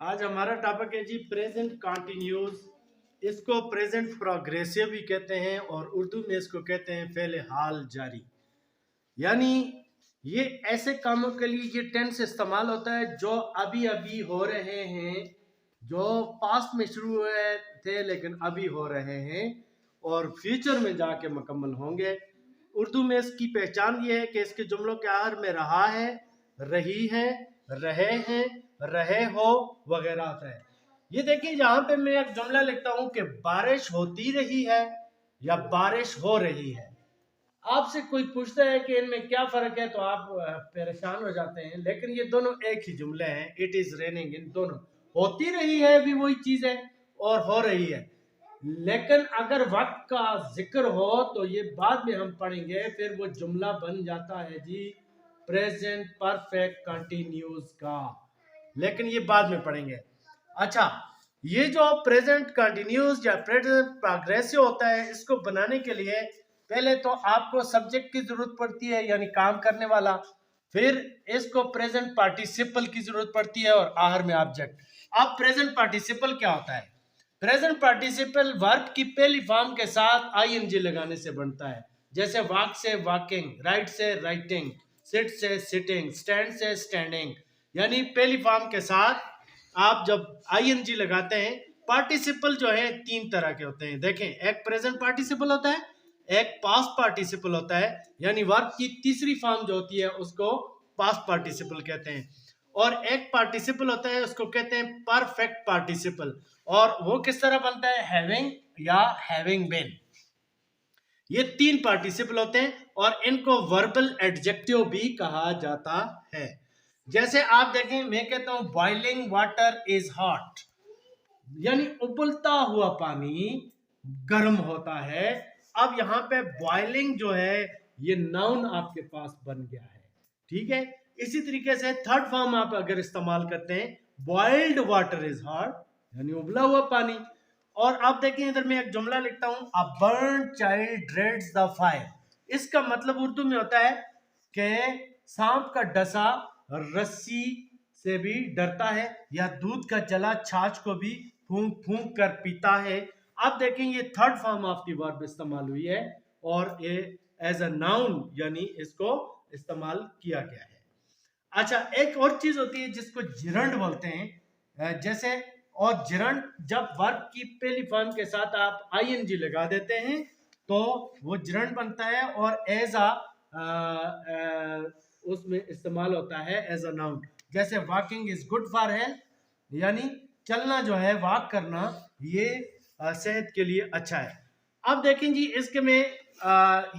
आज हमारा टॉपिक है जी प्रेजेंट कंटिन्यूस। इसको प्रेजेंट प्रोग्रेसिव भी कहते हैं और उर्दू में इसको कहते हैं फेल हाल जारी। यानी ये ऐसे कामों के लिए ये टेंस इस्तेमाल होता है जो अभी अभी हो रहे हैं, जो पास्ट में शुरू हुए थे लेकिन अभी हो रहे हैं और फ्यूचर में जाके मुकम्मल होंगे। उर्दू में इसकी पहचान ये है कि इसके जुमलों के आखिर में रहा है, रही है, रहे हैं, रहे हो वगैरह आता है। ये देखिए यहाँ पे मैं एक जुमला लिखता हूं कि बारिश होती रही है या बारिश हो रही है। आपसे कोई पूछता है कि इनमें क्या फर्क है तो आप परेशान हो जाते हैं, लेकिन ये दोनों एक ही जुमले हैं। इट इज रेनिंग, इन दोनों होती रही है भी वही चीज है और हो रही है। लेकिन अगर वक्त का जिक्र हो तो ये बाद में हम पढ़ेंगे, फिर वो जुमला बन जाता है जी प्रेजेंट परफेक्ट कंटिन्यूस का, लेकिन ये बाद में पढ़ेंगे। अच्छा, ये जो प्रेजेंट कंटिन्यूस या प्रेजेंट प्रोग्रेसिव होता है, इसको बनाने के लिए पहले तो आपको सब्जेक्ट की जरूरत पड़ती है यानी काम करने वाला, फिर इसको प्रेजेंट पार्टिसिपल की जरूरत पड़ती है और आखिर में ऑब्जेक्ट। अब प्रेजेंट पार्टिसिपल क्या होता है? प्रेजेंट पार्टिसिपल वर्ब की पहली फॉर्म के साथ आईएनजी लगाने से बनता है। जैसे वॉक से वॉकिंग, राइट से राइटिंग, सिट से सिटिंग, स्टैंड से स्टैंडिंग। यानी पहली फॉर्म के साथ आप जब आईएनजी लगाते हैं, पार्टिसिपल जो है तीन तरह के होते हैं। देखें, एक प्रेजेंट पार्टिसिपल होता है, एक पास्ट पार्टिसिपल होता है, यानी वर्ब की तीसरी फॉर्म जो होती है उसको पास्ट पार्टिसिपल कहते हैं, और एक पार्टिसिपल होता है उसको कहते हैं परफेक्ट पार्टिसिपल। और वो किस तरह बनता है? हैविंग या हैविंग बीन। ये तीन पार्टिसिपल होते हैं और इनको वर्बल एडजेक्टिव भी कहा जाता है। जैसे आप देखें, मैं कहता हूं बॉइलिंग वाटर इज हॉट, यानी उबलता हुआ पानी गर्म होता है। अब यहाँ पे बॉइलिंग जो है ये नाउन आपके पास बन गया है, ठीक है। इसी तरीके से थर्ड फॉर्म आप अगर इस्तेमाल करते हैं, बॉइल्ड वाटर इज हॉट, यानी उबला हुआ पानी। और आप देखें इधर मैं एक जुमला लिखता हूं, a burned child dreads the fire. इसका मतलब उर्दू में होता है कि सांप का डसा रस्सी से भी डरता है, या दूध का जला छाछ को भी फूंक फूंक कर पीता है। आप देखें ये third form of the verb इस्तेमाल हुई है और ये एज अ नाउन यानी इसको इस्तेमाल किया गया है। अच्छा, एक और चीज होती है जिसको जिरंड बोलते हैं। जैसे, और जिरंड जब वर्ब की पहली फॉर्म के साथ आप आईएनजी लगा देते हैं तो वो जिरंड बनता है और एज अ उसमें इस्तेमाल होता है एज अ नाउन। जैसे walking is good for health, यानी चलना जो है, वॉक करना, ये सेहत के लिए अच्छा है। अब देखें जी, इसके में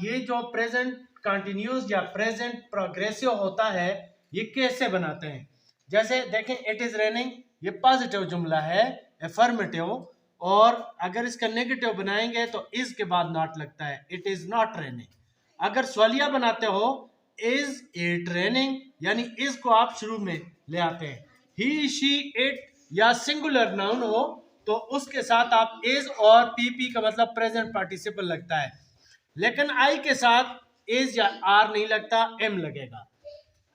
ये जो प्रेजेंट कंटिन्यूस या प्रेजेंट प्रोग्रेसिव होता है ये कैसे बनाते हैं? जैसे देखें, इट इज रेनिंग, ये पॉजिटिव जुमला है, एफर्मेटिव, और अगर इसका नेगेटिव बनाएंगे तो इज के बाद नॉट लगता है, इट इज नॉट रेनिंग। अगर सवालिया बनाते हो, इज इट रेनिंग, यानी इज को आप शुरू में ले आते हैं। ही शी इट या सिंगुलर नाउन हो तो उसके साथ आप इज और पीपी का मतलब प्रेजेंट पार्टिसिपल लगता है, लेकिन आई के साथ इज या आर नहीं लगता, एम लगेगा,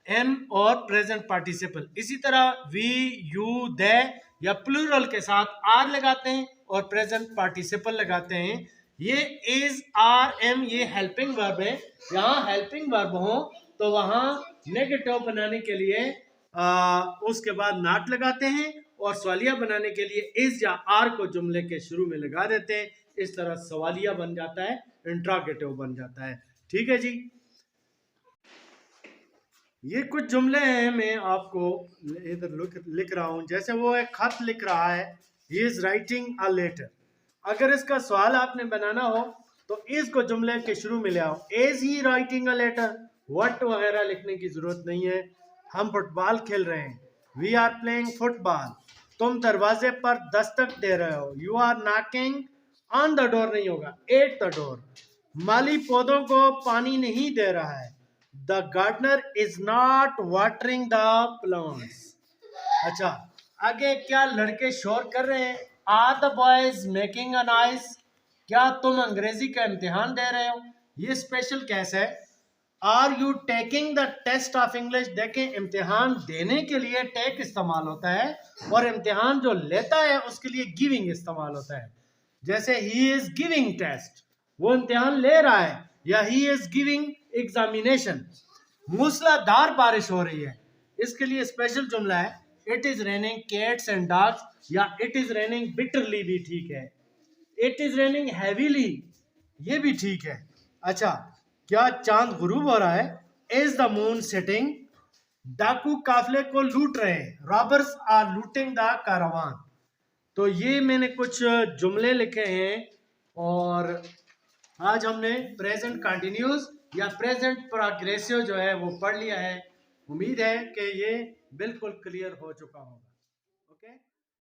एम और प्रेजेंट पार्टिसिपल। इसी तरह वी, यू, दे या प्लूरल के साथ आर लगाते हैं और प्रेजेंट पार्टिसिपल लगाते हैं। ये इज, आर, एम ये हेल्पिंग वर्ब है। यहाँ हेल्पिंग वर्ब हो तो वहां नेगेटिव बनाने के लिए उसके बाद नॉट लगाते हैं, और सवालिया बनाने के लिए इज या आर को जुमले के शुरू में लगा देते हैं। इस तरह सवालिया बन जाता है, इंट्रोगेटिव बन जाता है। ठीक है जी, ये कुछ जुमले हैं, मैं आपको इधर लिख रहा हूं। जैसे वो एक खत लिख रहा है, he is writing a letter. अगर इसका सवाल आपने बनाना हो तो इज को जुमले के शुरू में ले आओ, is he writing a letter. What वगैरह लिखने की जरूरत नहीं है। हम फुटबॉल खेल रहे हैं, वी आर प्लेइंग फुटबॉल। तुम दरवाजे पर दस्तक दे रहे हो, you are knocking on the door नहीं होगा, एट द डोर। माली पौधों को पानी नहीं दे रहा है, the gardener is not watering the plants. अच्छा, आगे क्या लड़के शोर कर रहे हैं? Are the boys making a noise, क्या तुम अंग्रेजी का इम्तिहान दे रहे हो? ये स्पेशल केस है। Are you taking the test of English. देखें, इम्तिहान देने के लिए टेक इस्तेमाल होता है और इम्तिहान जो लेता है उसके लिए गिविंग इस्तेमाल होता है। जैसे ही इज गिविंग टेस्ट, वो इम्तिहान ले रहा है, या ही इज गिविंग एग्जामिनेशन। मूसलाधार बारिश हो रही है, इसके लिए स्पेशल जुमला है it is raining cats and dogs, या इट इज रेनिंग बिटरली भी ठीक है, इट इज रेनिंग हैवीली ये भी ठीक है। अच्छा, क्या चांद गुरूब हो रहा है? Is the moon setting? डाकू काफले को लूट रहे हैं, robbers are looting the Karwan. तो ये मैंने कुछ जुमले लिखे हैं और आज हमने प्रेजेंट कंटिन्यूस या प्रेजेंट प्रोग्रेसिव जो है वो पढ़ लिया है। उम्मीद है कि ये बिल्कुल क्लियर हो चुका होगा।